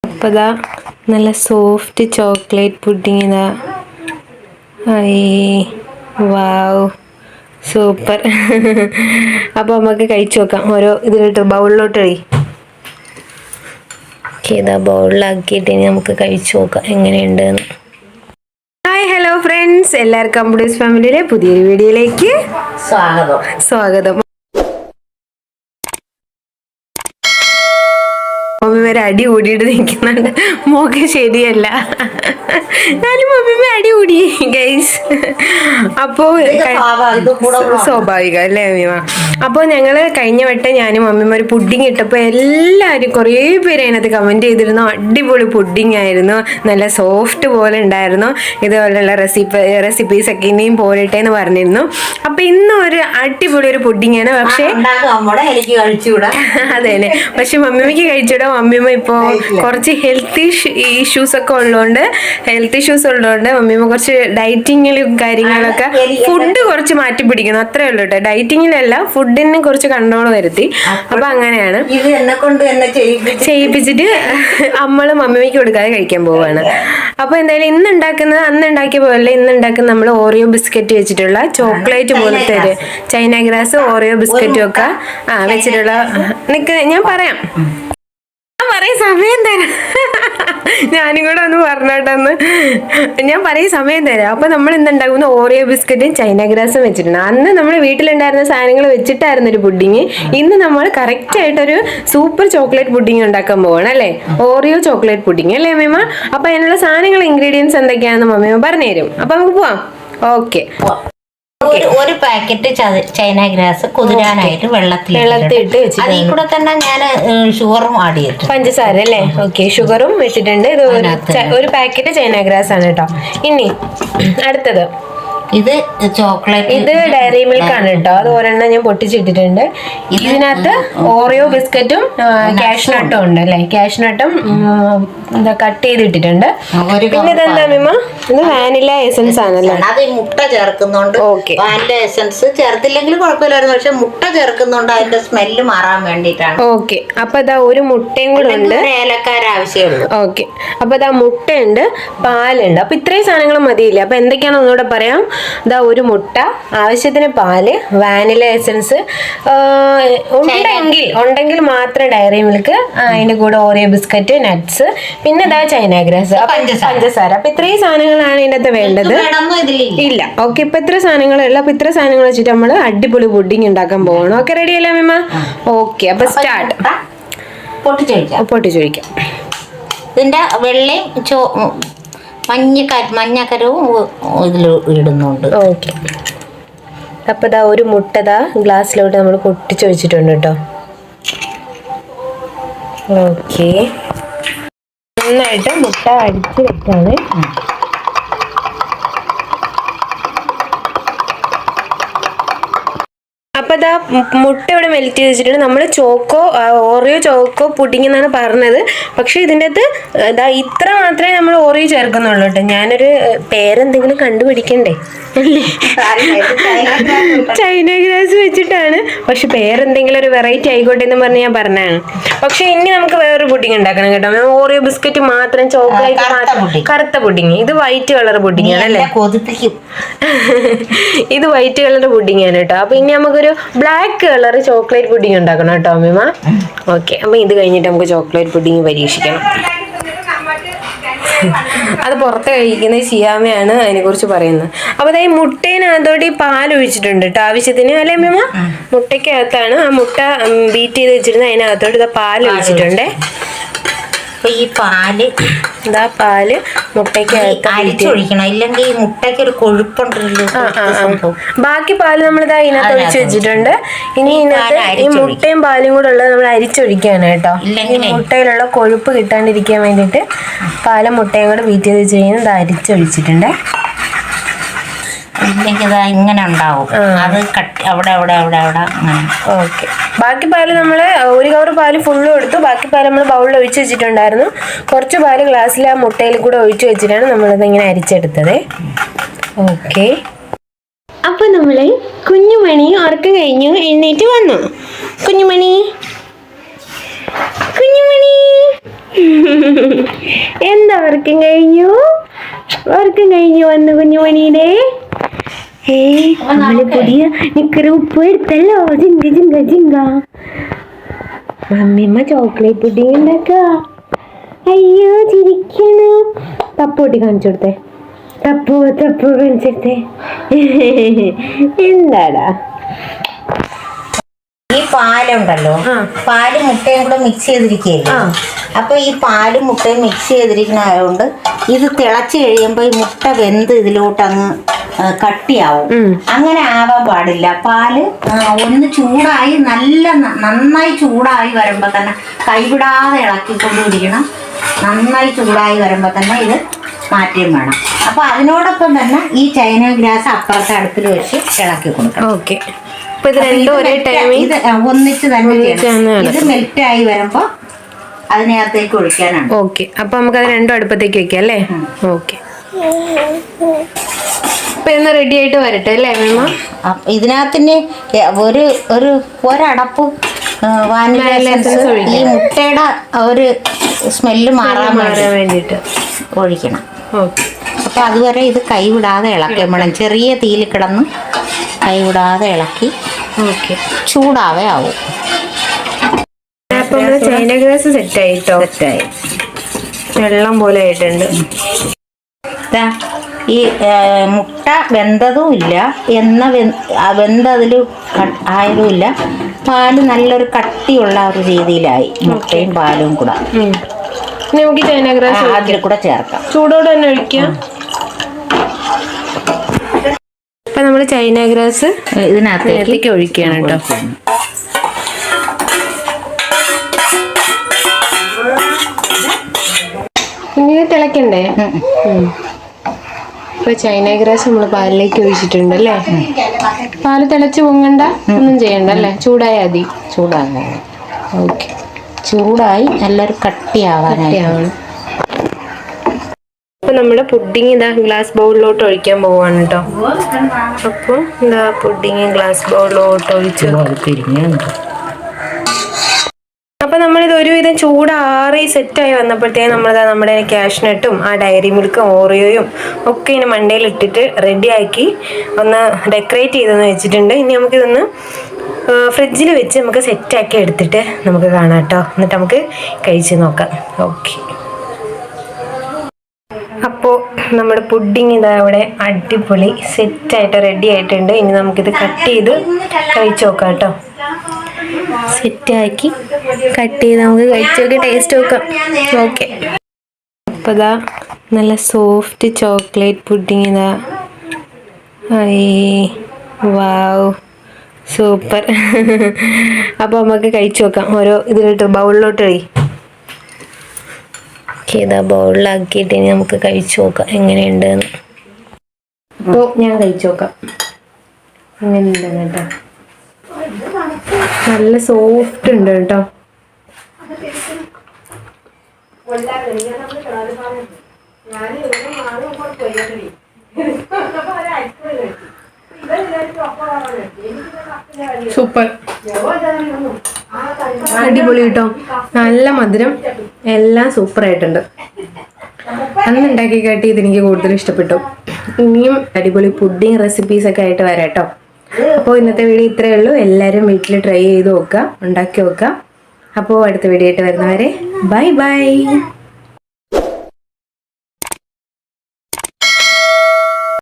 അപ്പോൾ ഇതാ നല്ല സോഫ്റ്റ് ചോക്ലേറ്റ് പുഡിങ് ഇതാ. വാവ്, സൂപ്പർ. അപ്പോൾ നമുക്ക് കഴിച്ചു നോക്കാം. ഓരോ ഇതിലിട്ട് ബൗളിലോട്ട് ഇതാ ബൗളിലാക്കിയിട്ട് ഇനി നമുക്ക് കഴിച്ചു നോക്കാം എങ്ങനെയുണ്ടെന്ന്. ഹായ്, ഹലോ ഫ്രണ്ട്സ്, എല്ലാവർക്കും അമ്പുഡീസ് ഫാമിലിയിലെ പുതിയൊരു വീഡിയോയിലേക്ക് സ്വാഗതം. മമ്മി വരെ അടി കൂടിയിട്ട് നിൽക്കുന്നുണ്ട്. മോക്ക് ശരിയല്ല, ഞാനും മമ്മിമ്മ അടി കൂടി ഗൈസ്. അപ്പോൾ സ്വാഭാവികം അല്ലേ മമ്മിമ? അപ്പോൾ ഞങ്ങള് കഴിഞ്ഞ വട്ടം ഞാനും മമ്മിമ്മ ഒരു പുഡിങ് ഇട്ടപ്പോൾ എല്ലാവരും കുറേ പേര് അതിനകത്ത് കമന്റ് ചെയ്തിരുന്നു. അടിപൊളി പുഡിങ് ആയിരുന്നു, നല്ല സോഫ്റ്റ് പോലെ ഉണ്ടായിരുന്നു, ഇതുപോലെയുള്ള റെസിപ്പീസ് ഒക്കെ ഇനിയും പോരട്ടെ എന്ന് പറഞ്ഞിരുന്നു. അപ്പൊ ഇന്നും ഒരു അടിപൊളി ഒരു പുഡിങ് ആണ്. പക്ഷെ അതെ, പക്ഷെ മമ്മിമ്മയ്ക്ക് കഴിച്ചിടാം. മമ്മിമ്മ ഇപ്പോ കുറച്ച് ഹെൽത്ത് ഇഷ്യൂസ് ഉള്ളതുകൊണ്ട് മമ്മിമ്മ കുറച്ച് ഡയറ്റിങ്ങിലും കാര്യങ്ങളൊക്കെ ഫുഡ് കുറച്ച് മാറ്റി പിടിക്കുന്നു, അത്രേ ഉള്ളൂ കേട്ടോ. ഡയറ്റിങ്ങിലല്ല, ഫുഡിന് കുറച്ച് കൺട്രോൾ വരുത്തി. അപ്പൊ അങ്ങനെയാണ് ചെയ്യിപ്പിച്ചിട്ട് നമ്മള് മമ്മിമ്മയ്ക്ക് കൊടുക്കാതെ കഴിക്കാൻ പോവാണ്. അപ്പൊ എന്തായാലും ഇന്ന് ഉണ്ടാക്കുന്നത് അന്ന് ഉണ്ടാക്കിയ പോലെ ഇന്ന് ഉണ്ടാക്കുന്ന നമ്മൾ ഓറിയോ ബിസ്ക്കറ്റ് വെച്ചിട്ടുള്ള ചോക്ലേറ്റ് പോലത്തെ ഒരു ചൈന ഗ്രാസ് ഓറിയോ ബിസ്ക്കറ്റും ഒക്കെ വെച്ചിട്ടുള്ള ഞാൻ പറയാം സമയം തരാം. ഞാനും കൂടെ ഒന്ന് പറഞ്ഞോട്ടെന്ന് ഞാൻ പറയും, സമയം തരാം. അപ്പൊ നമ്മൾ ഇന്ന് ഉണ്ടാക്കുന്ന ഓറിയോ ബിസ്ക്കറ്റും ചൈന ഗ്രാസും വെച്ചിട്ടുണ്ട്. അന്ന് നമ്മൾ വീട്ടിലുണ്ടായിരുന്ന സാധനങ്ങൾ വെച്ചിട്ടായിരുന്നു ഒരു പുഡിങ്. ഇന്ന് നമ്മൾ കറക്റ്റ് ആയിട്ടൊരു സൂപ്പർ ചോക്ലേറ്റ് പുഡിങ് ഉണ്ടാക്കാൻ പോവാണ് അല്ലേ, ഓറിയോ ചോക്ലേറ്റ് പുഡിങ് അല്ലേ മമ്മിമ്മ? അപ്പൊ അതിനുള്ള സാധനങ്ങൾ ഇൻഗ്രീഡിയൻസ് എന്തൊക്കെയാണെന്ന് മമ്മിമ്മ പറഞ്ഞുതരും. അപ്പൊ നമുക്ക് പോവാം. ഓക്കെ. ഒരു പാക്കറ്റ് ചൈന ഗ്രാസ് കുതിരാനായിട്ട് വെള്ളത്തിലിട്ട് വെച്ചിട്ട് അതിൽ കൂടെ തന്നെ ഞാൻ ഷുഗറും ആഡ് ചെയ്തിട്ട് പഞ്ചസാര അല്ലേ? ഓക്കെ, ഷുഗറും വെച്ചിട്ടുണ്ട്. ഇത് ഒരു പാക്കറ്റ് ചൈന ഗ്രാസ് ആണ് കേട്ടോ. ഇനി അടുത്തത് ഇത് ചോക്ലേറ്റ്, ഇത് ഡയറി മിൽക്ക് ആണ് കേട്ടോ. അത് ഒരെണ്ണം ഞാൻ പൊട്ടിച്ചിട്ടിട്ടുണ്ട്. ഇതിനകത്ത് ഓറിയോ ബിസ്ക്കറ്റും കാഷ്നട്ടും ഉണ്ട് അല്ലേ, കാഷ്നട്ടും കട്ട് ചെയ്തിട്ടിട്ടുണ്ട്. പിന്നെ ഇതെന്താ മിമ്മ? ഇത് വാനില എസൻസ് ആണല്ലേ? അത് മുട്ട ചേർക്കുന്നുണ്ട്. വാനില എസൻസ് ചേർത്തില്ലെങ്കിൽ കുഴപ്പമില്ലായിരുന്നു, പക്ഷെ മുട്ട ചേർക്കുന്നുണ്ട് അതിന്റെ സ്മെല്ല് മാറാൻ വേണ്ടിയിട്ടാണ്. ഓക്കെ, അപ്പൊ ഇതാ ഒരു മുട്ടയും കൂടെ ഉണ്ട്, ഏലക്കാര ആവശ്യമുള്ളൂ. ഓക്കെ, അപ്പൊ ഇതാ മുട്ടയുണ്ട്, പാലുണ്ട്. അപ്പൊ ഇത്രയും സാധനങ്ങൾ മതിയില്ല. അപ്പൊ എന്തൊക്കെയാണെന്ന് ഒന്നുകൂടെ പറയാം. ഇതാ ഒരു മുട്ട, ആവശ്യത്തിന് പാല്, വാനില എസൻസ് ഉണ്ടെങ്കിൽ മാത്രം ഡയറി മിൽക്ക്, അതിന്റെ കൂടെ ഓറിയോ ബിസ്ക്കറ്റ്, നട്ട്സ്, പിന്നെ ഇതാ ചൈന ഗ്രാസ്, പഞ്ചസാര. അപ്പൊ ഇത്രയും സാധനങ്ങളാണ് ഇതിനകത്ത് വേണ്ടത്. ഇല്ല, ഓക്കെ, ഇപ്പൊ ഇത്ര സാധനങ്ങളുള്ള. അപ്പൊ ഇത്ര സാധനങ്ങൾ വെച്ചിട്ട് നമ്മള് അടിപൊളി പുഡിങ് ഉണ്ടാക്കാൻ പോകണം. ഓക്കെ, റെഡി അല്ലേ മിമ്മ? ഓക്കെ, അപ്പൊ സ്റ്റാർട്ട്. പൊട്ടിച്ചൊഴിക്കാം. ഇതിന്റെ വെള്ളയും മഞ്ഞക്കരവും ഇതിൽ ഇടുന്നുണ്ട്. ഓക്കെ, അപ്പൊ ഇതാ ഒരു മുട്ട ഗ്ലാസ്സിലോട്ട് നമ്മൾ പൊട്ടിച്ച് വെച്ചിട്ടുണ്ട് കേട്ടോ. ഓക്കെ, നന്നായിട്ട് മുട്ട അടിച്ച് വെക്കാണ്. അപ്പൊ ഇതാ മുട്ട ഇവിടെ മെൽറ്റ് ചെയ്ത് വെച്ചിട്ടുണ്ട്. നമ്മൾ ഓറിയോ ചോക്കോ പുഡിങ് എന്നാണ് പറഞ്ഞത്, പക്ഷെ ഇതിൻ്റെ അകത്ത് ഇതാ ഇത്ര മാത്രമേ നമ്മൾ ഓറിയോ ചേർക്കുന്നുള്ളൂ കേട്ടോ. ഞാനൊരു പേരെന്തെങ്കിലും കണ്ടുപിടിക്കണ്ടേ, ചൈന ഗ്രാസ് വെച്ചിട്ടാണ്, പക്ഷെ പേരെന്തെങ്കിലും ഒരു വെറൈറ്റി ആയിക്കോട്ടെ എന്ന് പറഞ്ഞ് ഞാൻ പറഞ്ഞാണ്. പക്ഷെ ഇനി നമുക്ക് വേറൊരു പുഡിങ് ഉണ്ടാക്കണം കേട്ടോ. ഓറിയോ ബിസ്ക്കറ്റ് മാത്രം, ചോക്ലേറ്റ് മാത്രം, കറുത്ത പുഡിങ്. ഇത് വൈറ്റ് കളർ പുഡിങ് ആണല്ലേ? ഇത് വൈറ്റ് കളർ പുഡിങ് ആണ് കേട്ടോ. അപ്പൊ ഇനി നമുക്കൊരു ബ്ലാക്ക് കളർ ചോക്ലേറ്റ് പുഡിങ് ഉണ്ടാക്കണം കേട്ടോ അമ്മിമ. ഓക്കെ, അപ്പൊ ഇത് കഴിഞ്ഞിട്ട് നമുക്ക് ചോക്ലേറ്റ് പുഡിങ് പരീക്ഷിക്കണം. അത് പുറത്ത് കഴിക്കുന്നത് ഷിയാമയാണ് അതിനെ കുറിച്ച് പറയുന്നത്. അപ്പൊ അതായത് മുട്ടേനകത്തോട്ട് ഈ പാൽ ഒഴിച്ചിട്ടുണ്ട് കേട്ടോ ആവശ്യത്തിന് അല്ലേ അമ്മിമ? മുട്ടയ്ക്കകത്താണ് ആ മുട്ട ബീറ്റ് ചെയ്ത് വെച്ചിരുന്നത്, അതിനകത്തോട്ട് ഇതാ പാൽ ഒഴിച്ചിട്ടുണ്ട്. ഈ പാല് മുട്ടയ്ക്കകത്ത് അരിച്ചൊഴിക്കണം, ഇല്ലെങ്കിൽ ഈ മുട്ടയ്ക്ക് ഒരു കൊഴുപ്പുണ്ടല്ലോ. ബാക്കി പാല് നമ്മളിതാ ഇതിനകത്ത് ഒഴിച്ച് വെച്ചിട്ടുണ്ട്. ഇനി ഇതിനകത്ത് ഈ മുട്ടയും പാലും കൂടെ ഉള്ളത് നമ്മൾ അരിച്ചൊഴിക്കാണ് കേട്ടോ. മുട്ടയിലുള്ള കൊഴുപ്പ് കിട്ടാണ്ടിരിക്കാൻ വേണ്ടിയിട്ട് പാലും മുട്ടയും കൂടെ ബീറ്റ് ചെയ്ത് വെച്ച് കഴിഞ്ഞാൽ ഇത് അരിച്ചൊഴിച്ചിട്ടുണ്ട്. ഇങ്ങനെ ഉണ്ടാവും, അത് അവിടെ അവിടെ അവിടെ അവിടെ അങ്ങനെ. ഓക്കെ, ബാക്കി പാല് നമ്മൾ ഒരു കവർ പാല് ഫുള്ളും എടുത്തു. ബാക്കി പാല് നമ്മൾ ബൗളിൽ ഒഴിച്ച് വെച്ചിട്ടുണ്ടായിരുന്നു. കുറച്ച് പാല് ഗ്ലാസ്സിൽ ആ മുട്ടയിൽ കൂടെ ഒഴിച്ച് വെച്ചിട്ടാണ് നമ്മളിത് ഇങ്ങനെ അരിച്ചെടുത്തത്. ഓക്കെ, അപ്പൊ നമ്മള് കുഞ്ഞുമണി ഉറക്കം കഴിഞ്ഞു എഴുന്നേറ്റ് വന്നു. കുഞ്ഞുമണി എന്താ വർക്കും കഴിഞ്ഞു വന്നു കുഞ്ഞുമണിയുടെ നമ്മള് പുതിയ നിക്കറ് ഉപ്പ് എടുത്തല്ലോ. ജിങ്ക ജിങ്ക ജിങ്ക. മമ്മിയമ്മ ചോക്ലേറ്റ് പുഡിങ് ഉണ്ടാക്ക. അയ്യോ ചിരിക്കണു. തപ്പോട്ടി കാണിച്ചു കൊടുത്തേ. തപ്പു കാണിച്ചെടുത്തേ. എന്താടാ ഈ പാലുണ്ടല്ലോ, പാലും മുട്ടയും കൂടെ മിക്സ് ചെയ്തിരിക്കുകയല്ലേ. അപ്പൊ ഈ പാലും മുട്ടയും മിക്സ് ചെയ്തിരിക്കണതുകൊണ്ട് ഇത് തിളച്ച് കഴിയുമ്പോ ഈ മുട്ട വെന്ത് ഇതിലോട്ട് അങ്ങ് കട്ടിയാവും. അങ്ങനെ ആവാൻ പാടില്ല. പാല് ഒന്ന് ചൂടായി നന്നായി ചൂടായി വരുമ്പോ തന്നെ കൈവിടാതെ ഇളക്കിക്കൊണ്ടിരിക്കണം. നന്നായി ചൂടായി വരുമ്പോ തന്നെ ഇത് മാറ്റം വേണം. അപ്പൊ അതിനോടൊപ്പം തന്നെ ഈ ചൈന ഗ്രാസ് അപ്പുറത്തെ അടുപ്പിൽ വെച്ച് ഇളക്കി കൊടുക്കണം. ഓക്കെ. ഇത് ഒന്നിച്ച് തന്നെ ഇത് മെൽറ്റ് ആയി വരുമ്പോ അതിനകത്തേക്ക് ഒഴിക്കാനാണ്. ഓക്കെ. അപ്പൊ നമുക്ക് അത് രണ്ടും അടുപ്പത്തേക്ക് വെക്കാം അല്ലേ? ഓക്കെ. അപ്പൊ ഇന്ന് റെഡി ആയിട്ട് വരട്ടെ അല്ലേ അമ്മ? ഇതിനകത്തിന് ഒരടപ്പ് വാനില എസൻസ് ഈ മുട്ടയുടെ ഒരു സ്മെല്ല് മാറാൻ വേണ്ടിയിട്ട് ഒഴിക്കണം. അപ്പൊ അതുവരെ ഇത് കൈവിടാതെ ഇളക്കി വേണം. ചെറിയ തീയിൽ കിടന്ന് കൈവിടാതെ ഇളക്കി ചൂടാവേ ആവും. ചൈന ഗ്രാസ് സെറ്റായി. വെള്ളം പോലെ ആയിട്ടുണ്ട്. ഈ മുട്ട വെന്തതും ഇല്ല, വെന്തതിൽ ആയതും ഇല്ല. പാല് നല്ലൊരു കട്ടിയുള്ള ഒരു രീതിയിലായി. മുട്ടയും പാലും കൂടെ നമുക്ക് ചൈന ഗ്രാസ് അതിൽ കൂടെ ചേർക്കാം. ചൂടോടെ തന്നെ ഒഴിക്കാം. അപ്പൊ നമ്മള് ചൈന ഗ്രാസ് ഇതിനകത്തേക്ക് ഒഴിക്കുകയാണ് കേട്ടോ. ഇങ്ങനെ തിളക്കണ്ടേ? ഇപ്പൊ ചൈന ഗ്രാസ് നമ്മള് പാലിലേക്ക് ഒഴിച്ചിട്ടുണ്ട് അല്ലേ? പാല് തിളച്ച് പൊങ്ങണ്ട, ഒന്നും ചെയ്യണ്ട അല്ലേ? ചൂടായാൽ മതി. ഓക്കെ. ചൂടായി നല്ലൊരു കട്ടിയാവണം. അപ്പൊ നമ്മുടെ പുഡിങ് ഇതാ ഗ്ലാസ് ബൗളിലോട്ട് ഒഴിക്കാൻ പോവാണ് കേട്ടോ. അപ്പൊ ഇതാ പുഡിങ് ഗ്ലാസ് ബൗളിലോട്ട് ഒഴിച്ചു. അപ്പൊ നമ്മളിത് ഒരുവിധം ചൂടാറി സെറ്റായി വന്നപ്പോഴത്തേക്കും നമ്മുടെ കാഷ്നട്ടും ആ ഡയറി മിൽക്കും ഓറിയോയും ഒക്കെ ഇങ്ങനെ മണ്ടയിൽ ഇട്ടിട്ട് റെഡിയാക്കി ഒന്ന് ഡെക്കറേറ്റ് ചെയ്തെന്ന് വെച്ചിട്ടുണ്ട്. ഇനി നമുക്കിതൊന്ന് ഫ്രിഡ്ജിൽ വെച്ച് നമുക്ക് സെറ്റാക്കി എടുത്തിട്ട് നമുക്ക് കാണാം കേട്ടോ. എന്നിട്ട് നമുക്ക് കഴിച്ച് നോക്കാം. ഓക്കെ. അപ്പോൾ നമ്മുടെ പുഡിങ് ഇതാ ഇവിടെ അടിപൊളി സെറ്റായിട്ട് റെഡി ആയിട്ടുണ്ട്. ഇനി നമുക്കിത് കട്ട് ചെയ്ത് കഴിച്ച് നോക്കാം കേട്ടോ. സെറ്റാക്കി കട്ട് ചെയ്ത് നമുക്ക് കഴിച്ച് നോക്കി ടേസ്റ്റ് നോക്കാം. ഓക്കെ. അപ്പോൾ ഇതാ നല്ല സോഫ്റ്റ് ചോക്ലേറ്റ് പുഡിങ് ഇതാ. വാവ്, സൂപ്പർ. അപ്പോൾ നമുക്ക് കഴിച്ച് നോക്കാം. ഓരോ ഇതിലോട്ട് ബൗളിലോട്ട് കഴി. ഇതാ ബൗളിലാക്കിയിട്ട് ഇനി നമുക്ക് കഴിച്ച് നോക്കാം എങ്ങനെയുണ്ടെന്ന്. അപ്പോൾ ഞാൻ കഴിച്ച് നോക്കാം എങ്ങനെയുണ്ടെന്ന് കേട്ടോ. നല്ല സോഫ്റ്റ് ഉണ്ട് കേട്ടോ. സൂപ്പർ, അടിപൊളി കേട്ടോ. നല്ല മധുരം, എല്ലാം സൂപ്പർ ആയിട്ടുണ്ട്. അന്ന് ഉണ്ടാക്കി കാട്ടി ഇതെനിക്ക് കൂടുതൽ ഇഷ്ടപ്പെട്ടു. ഇനിയും അടിപൊളി പുഡിങ് റെസിപ്പീസ് ഒക്കെ ആയിട്ട് വരാം കേട്ടോ. അപ്പോൾ ഇന്നത്തെ വീഡിയോ ഇത്രയേ ഉള്ളൂ. എല്ലാവരും വീട്ടിൽ ട്രൈ ചെയ്ത് നോക്കുക, ഉണ്ടാക്കി നോക്കുക. അപ്പോൾ അടുത്ത വീഡിയോ ആയിട്ട് വരുന്നവരെ ബൈ ബൈ.